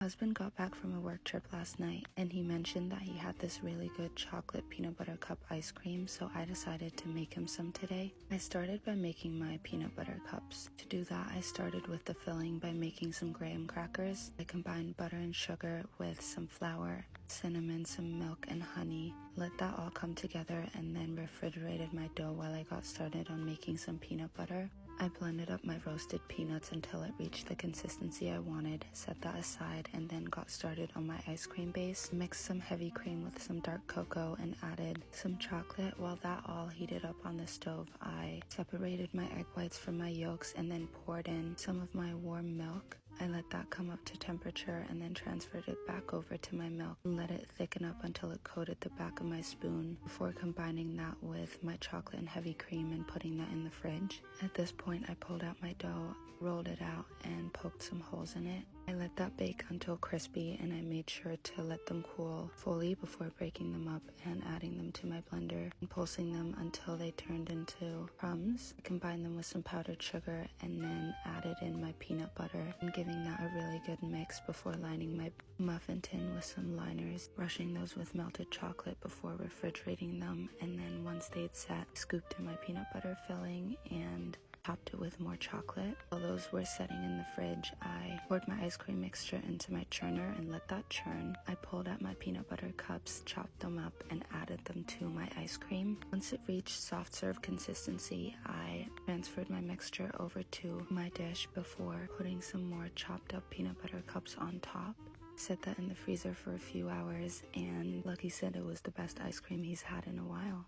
Husband got back from a work trip last night and he mentioned that he had this really good chocolate peanut butter cup ice cream, so I decided to make him some today. I started by making my peanut butter cups. To do that, I started with the filling by making some graham crackers. I combined butter and sugar with some flour, cinnamon, some milk, and honey. Let that all come together and then refrigerated my dough while I got started on making some peanut butter. I blended up my roasted peanuts until it reached the consistency I wanted, set that aside, and then got started on my ice cream base. Mixed some heavy cream with some dark cocoa and added some chocolate. While that all heated up on the stove, I separated my egg whites from my yolks and then poured in some of my warm milk. I let that come up to temperature and then transferred it back over to my milk and let it thicken up until it coated the back of my spoon before combining that with my chocolate and heavy cream and putting that in the fridge. At this point, I pulled out my dough, rolled it out, and poked some holes in it. I let that bake until crispy, and I made sure to let them cool fully before breaking them up and adding them to my blender and pulsing them until they turned into crumbs. I combined them with some powdered sugar and then added in my peanut butter and giving that a really good mix before lining my muffin tin with some liners, brushing those with melted chocolate before refrigerating them, and then once they'd set, scooped in my peanut butter filling and topped it with more chocolate. While those were setting in the fridge, I poured my ice cream mixture into my churner and let that churn. I pulled out my peanut butter cups, chopped them up, and added them to my ice cream. Once it reached soft serve consistency, I transferred my mixture over to my dish before putting some more chopped up peanut butter cups on top. Set that in the freezer for a few hours, and Lucky said it was the best ice cream he's had in a while.